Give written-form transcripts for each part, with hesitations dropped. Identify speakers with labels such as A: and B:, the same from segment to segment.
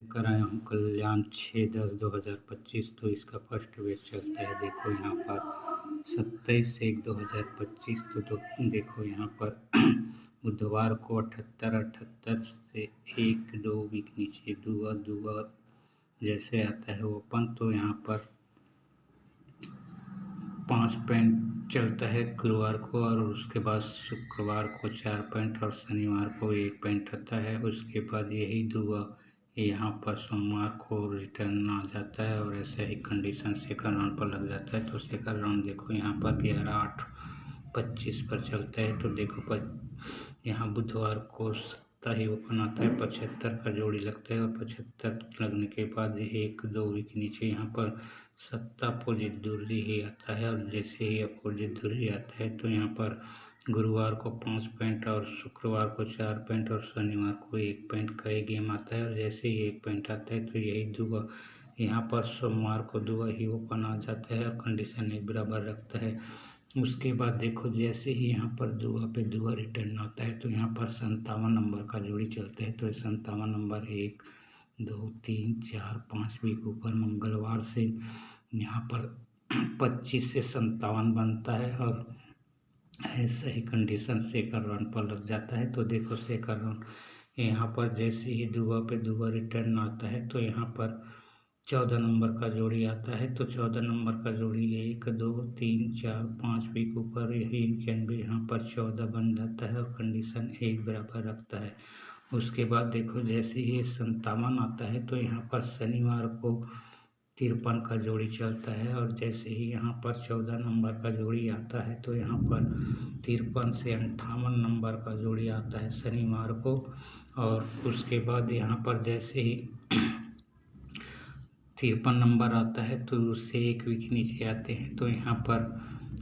A: कर आया हूँ कल्याण 6/10/2025। तो इसका फर्स्ट बैच चलता है। देखो यहाँ पर 27/1/2025। तो देखो यहाँ पर बुधवार को 78 से 1-2 वीक नीचे दुआ जैसे आता है ओपन। तो यहाँ पर 5 पॉइंट चलता है गुरुवार को, और उसके बाद शुक्रवार को 4 पॉइंट और शनिवार को 1 पॉइंट आता है। उसके बाद यही दुआ यहाँ पर सोमवार को रिटर्न आ जाता है, और ऐसे ही कंडीशन सेकंड राउंड पर लग जाता है। तो सेकंड राउंड देखो यहाँ पर 11/8/25 पर चलता है। तो देखो यहाँ बुधवार को 7 ही ओपन आता है, 75 का जोड़ी लगता है, और 75 लगने के बाद 1-2 वीक नीचे यहाँ पर 7 अपोजिट दूरी ही आता है। और जैसे ही अपोजिट दूरी आता है तो यहाँ पर गुरुवार को 5 पॉइंट और शुक्रवार को 4 पॉइंट और शनिवार को 1 पॉइंट का ही गेम आता है। और जैसे ही 1 पॉइंट आता है तो यही दुआ यहाँ पर सोमवार को दुआ ही ओपन आ जाता है, और कंडीशन एक बराबर रखता है। उसके बाद देखो जैसे ही यहाँ पर दुआ पे दुआ रिटर्न आता है तो यहाँ पर 57 नंबर का जोड़ी चलता है। तो 57 नंबर 1, 2, 3, 4, 5 वीक ऊपर मंगलवार से यहाँ पर 25 से 57 बनता है, और ऐसा ही कंडीशन सेकंड राउंड पर लग जाता है। तो देखो सेकंड राउंड यहाँ पर जैसे ही दुआ पे दुआ रिटर्न आता है तो यहाँ पर 14 नंबर का जोड़ी आता है। तो 14 नंबर का जोड़ी 1, 2, 3, 4, 5 वीक ऊपर यही इनके भी यहाँ पर 14 बन जाता है, और कंडीशन एक बराबर रखता है। उसके बाद देखो जैसे ही 57 आता है तो यहाँ पर शनिवार को 53 का जोड़ी चलता है, और जैसे ही यहाँ पर 14 नंबर का जोड़ी आता है तो यहाँ पर 53 से 58 नंबर का जोड़ी आता है शनिवार को। और उसके बाद यहाँ पर जैसे ही 53 नंबर आता है तो उससे 1 वीक नीचे आते हैं तो यहाँ पर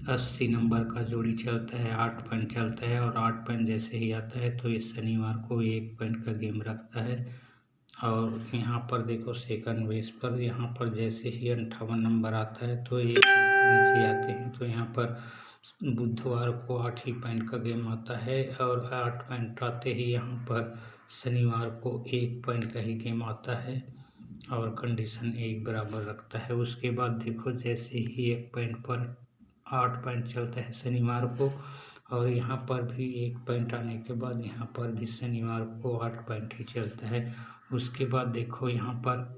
A: 80 नंबर का जोड़ी चलता है, 8 पॉइंट चलता है, और 8 पॉइंट जैसे ही आता है तो इस शनिवार को 1 पॉइंट का गेम रखता है। और यहाँ पर देखो सेकंड बेस पर यहाँ पर जैसे ही 58 नंबर आता है तो 1 नीचे आते हैं। तो यहाँ पर बुधवार को 8 ही पॉइंट का गेम आता है, और 8 पॉइंट आते ही यहाँ पर शनिवार को 1 पॉइंट का ही गेम आता है, और कंडीशन एक बराबर रखता है। उसके बाद देखो जैसे ही 1 पॉइंट पर 8 पॉइंट चलता है शनिवार को, और यहाँ पर भी 1 पॉइंट आने के बाद यहाँ पर भी शनिवार को 8 पॉइंट ही चलता है। उसके बाद देखो यहाँ पर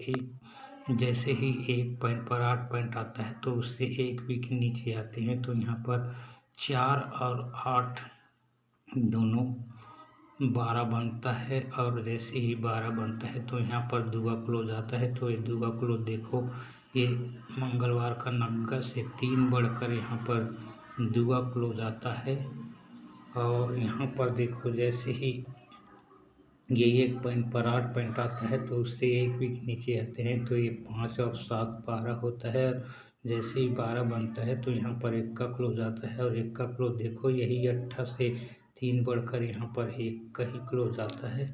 A: जैसे ही 1 पॉइंट पर 8 पॉइंट आता है तो उससे 1 वीक नीचे आते हैं। तो यहाँ पर 4 और 8 दोनों 12 बनता है, और जैसे ही 12 बनता है तो यहाँ पर दुआ क्लोज आता है। तो ये दुआ क्लोज देखो ये मंगलवार का नग्गा से 3 बढ़कर यहाँ पर दुआ क्लोज आता है। और यहाँ पर देखो जैसे ही ये 1 पॉइंट पर 8 पॉइंट आता है तो उससे 1 वीक नीचे आते हैं। तो ये 5 और 7 12 होता है। जैसे ही 12 बनता है तो यहाँ पर 1 का क्लोज आता है, और 1 का क्लोज देखो यही 8 से 3 बढ़कर यहाँ पर 1 का ही क्लोज आता है,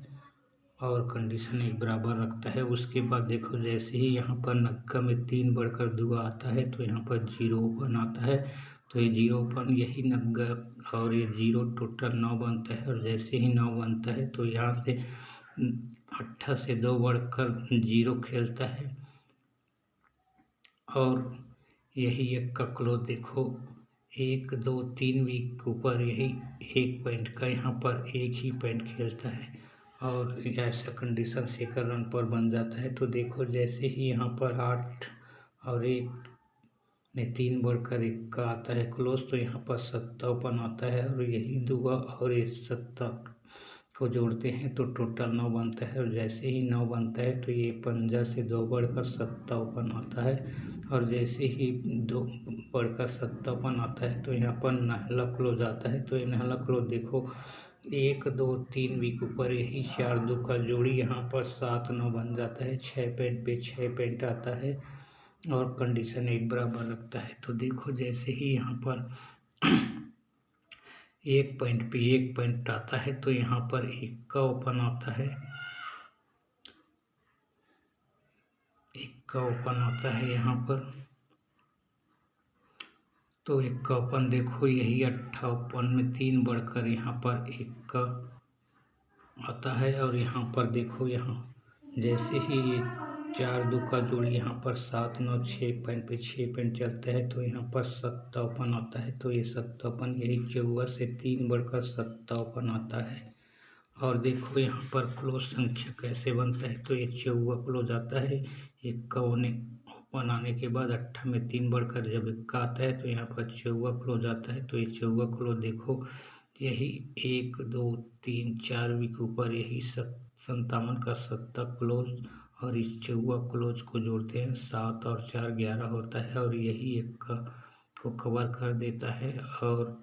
A: और कंडीशन एक बराबर रखता है। उसके बाद देखो जैसे ही यहाँ पर नग्गा में 3 बढ़कर दुआ आता है तो यहाँ पर 0 ओपन आता है। तो ये 0 ओपन यही नग्गा और ये 0 टोटल 9 बनता है, और जैसे ही 9 बनता है तो यहाँ से 8 से 2 बढ़कर 0 खेलता है, और यही 1 का क्लोज देखो 1, 2, 3 वीक ऊपर यही 1 पॉइंट का यहाँ पर 1 ही पॉइंट खेलता है, और ऐसा कंडीशन सेकंड रन पर बन जाता है। तो देखो जैसे ही यहाँ पर 8 और 1 ने 3 बढ़कर 1 का आता है क्लोज, तो यहाँ पर 7 ओपन आता है, और यही दुआ और इस 7 को जोड़ते हैं तो टोटल 9 बनता है। और जैसे ही 9 बनता है तो ये 15 से 2 बढ़कर 7 ओपन आता है, और जैसे ही 2 बढ़कर 7 ओपन आता है तो यहाँ पर नहला क्लोज आता है। तो ये नहला क्लोज देखो 1, 2, 3 वीक ऊपर यही 4-2 का जोड़ी यहाँ पर 7-9 बन जाता है। 6 पॉइंट पे 6 पॉइंट आता है, और कंडीशन एक बराबर रखता है। तो देखो जैसे ही यहाँ पर 1 पॉइंट पे 1 पॉइंट आता है तो यहाँ पर 1 का ओपन आता है, 1 का ओपन आता है यहाँ पर। तो 1 का ओपन देखो यही 8 ओपन में 3 बढ़कर यहाँ पर 1 का आता है, और यहाँ पर देखो यहाँ जैसे ही ये 4 2 का जोड़ी यहाँ पर 7 9 6 पॉइंट पे 6 पॉइंट चलता है तो यहाँ पर 57 आता है। तो ये 57 यही 54 से 3 बढ़कर 57 आता है। और देखो यहाँ पर क्लोज संख्या कैसे बनता है। तो ये 54 क्लोज आता है। 51 ओपन आने के बाद 8 में 3 बढ़कर जब 1 आता है तो यहाँ पर 54 क्लोज आता है। तो ये 54 क्लोज देखो यही 1 2 3 4 वीक ऊपर यही 57 का 70 क्लोज और इस 54 क्लोज को जोड़ते हैं 7 और 4 11 होता है और यही 1 का को कवर कर देता है और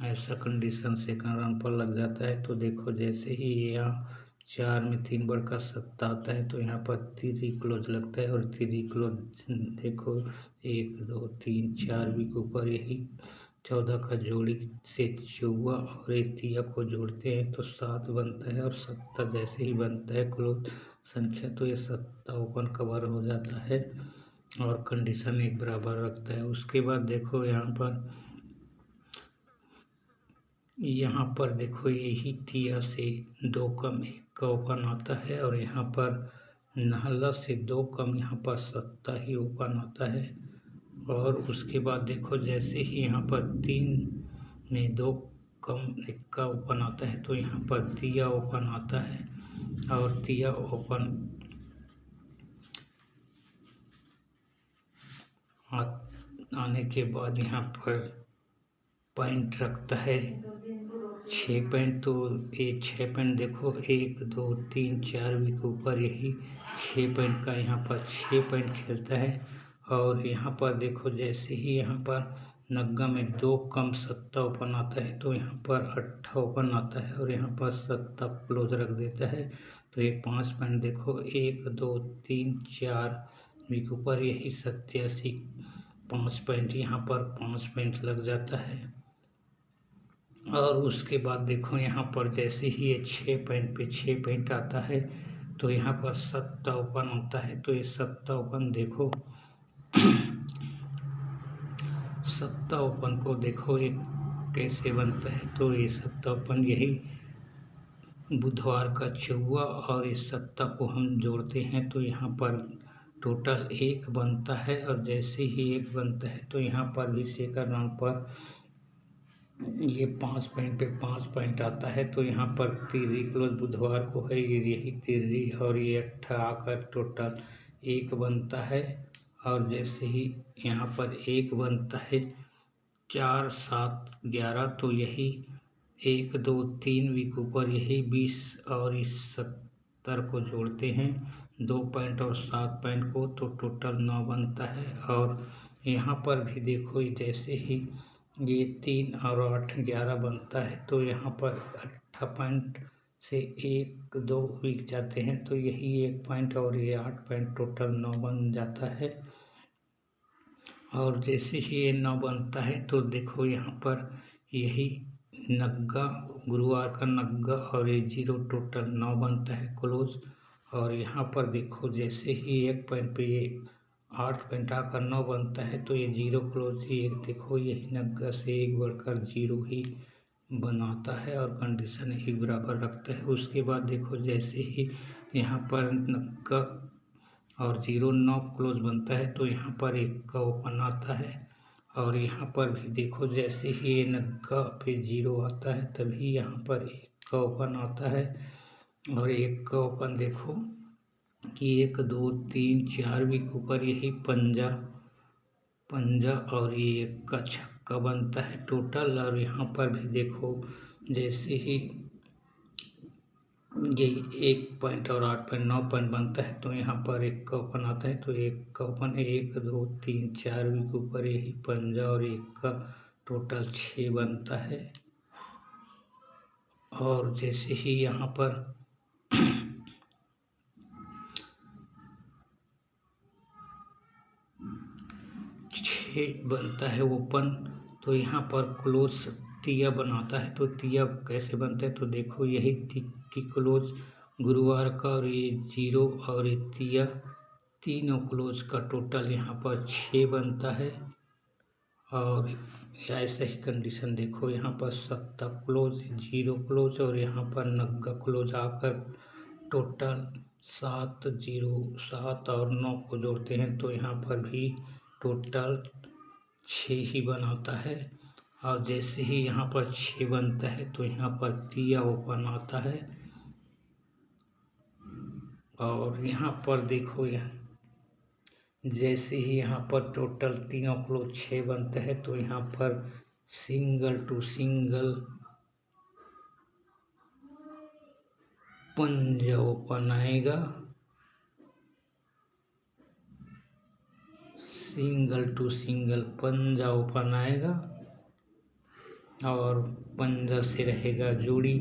A: ऐसा कंडीशन सेकंड राउंड पर लग जाता है। तो देखो जैसे ही यहाँ 4 में 3 बढ़कर 7 आता है तो यहाँ पर 3 क्लोज लगता है और 3 क्लोज देखो 1 2 3 4 वीक ऊपर यही 14 का जोड़ी से 54 और 1 को जोड़ते हैं तो 7 बनता है और 7 जैसे ही बनता है क्लोज संख्या तो ये 57 कवर हो जाता है और कंडीशन एक बराबर रखता है। उसके बाद देखो यहाँ पर देखो यही 3 से 2 कम 1 का ओपन आता है और यहाँ पर 9 से 2 कम यहाँ पर 7 ही ओपन आता है। और उसके बाद देखो जैसे ही यहाँ पर 3 में 2 कम 1 का ओपन आता है तो यहाँ पर 3 ओपन आता है और 3 ओपन आने के बाद यहाँ पर पॉइंट रखता है 6 पॉइंट। तो ये 6 पॉइंट देखो 1 2 3 4 वीक ऊपर यही 6 पॉइंट का यहाँ पर 6 पॉइंट खेलता है। और यहाँ पर देखो जैसे ही यहाँ पर नग्गा में 2 कम 7 ओपन आता है तो यहाँ पर 8 ओपन आता है और यहाँ पर 7 क्लोज रख देता है। तो ये 5 पॉइंट देखो 1 2 3 4 वीक ऊपर यही 87 5 पॉइंट यहाँ पर 5 पॉइंट लग जाता है। और उसके बाद देखो यहाँ पर जैसे ही ये 6 पॉइंट पे 6 पॉइंट आता है तो यहाँ पर 57 होता है। तो ये 57 देखो 57 को देखो ये कैसे बनता है। तो ये 57 यही बुधवार का 54 और इस 7 को हम जोड़ते हैं तो यहाँ पर टोटल 1 बनता है। और जैसे ही 1 बनता है तो यहाँ पर भी सेकंड राउंड पर ये 5 पॉइंट पे 5 पॉइंट आता है। तो यहाँ पर 3 क्लोज बुधवार को है यही 3 और ये 8 आकर टोटल 1 बनता है। और जैसे ही यहाँ पर 1 बनता है 4 7 11 तो यही 1 2 3 वीक ऊपर यही 20 और इस 70 को जोड़ते हैं 2 पॉइंट और 7 पॉइंट को तो टोटल 9 बनता है। और यहाँ पर भी देखो जैसे ही ये 3 और 8 11 बनता है तो यहाँ पर 8 पॉइंट से 1 2 वीक जाते हैं तो यही 1 पॉइंट और ये 8 पॉइंट टोटल 9 बन जाता है। और जैसे ही ये 9 बनता है तो देखो यहाँ पर यही नग्गा गुरुवार का नग्गा और ये 0 टोटल 9 बनता है क्लोज। और यहाँ पर देखो जैसे ही 1 पॉइंट पे ये 8 पॉइंट आकर 9 बनता है तो ये 0 क्लोज ही एक देखो यही नग्गा से 1 बढ़कर 0 ही बनाता है और कंडीशन एक बराबर रखता है। उसके बाद देखो जैसे ही यहाँ पर नग्गा और 0 9 क्लोज बनता है तो यहाँ पर 1 का ओपन आता है। और यहाँ पर भी देखो जैसे ही ये नग्गा पे 0 आता है तभी यहाँ पर 1 का ओपन आता है। और 1 का ओपन देखो कि 1 2 3 4 वीक ऊपर यही पंजा और ये 1 का छक्का बनता है टोटल। और यहाँ पर भी देखो जैसे ही ये 1 पॉइंट और 8 पॉइंट 9 पॉइंट बनता है तो यहाँ पर 1 का ओपन आता है। तो 1 का ओपन 1 2 3 4 वीक ऊपर यही पंजा और 1 का टोटल 6 बनता है। और जैसे ही यहाँ पर 6 बनता है ओपन तो यहाँ पर क्लोज 3 बनाता है। तो 3 कैसे बनता है तो देखो यही की क्लोज गुरुवार का और ये 0 और ये 3 क्लोज का टोटल यहाँ पर 6 बनता है। और ऐसा ही कंडीशन देखो यहाँ पर 7 क्लोज 0 क्लोज और यहाँ पर नग्गा क्लोज आकर टोटल 7 0 7 और 9 को जोड़ते हैं तो यहाँ पर भी टोटल 6 ही बनाता है। और जैसे ही यहाँ पर 6 बनता है तो यहाँ पर तिया ओपन आता है। और यहाँ पर देखो, जैसे ही यहाँ पर टोटल तीनों क्लोज 6 बनता है तो यहाँ पर सिंगल टू सिंगल पंजा ओपन आएगा, सिंगल टू सिंगल पंजा ओपन आएगा और पंजा से रहेगा जोड़ी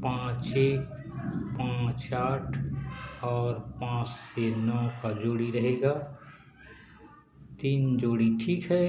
A: 5 1 5 8 और 5 से 9 का जोड़ी रहेगा। 3 जोड़ी ठीक है।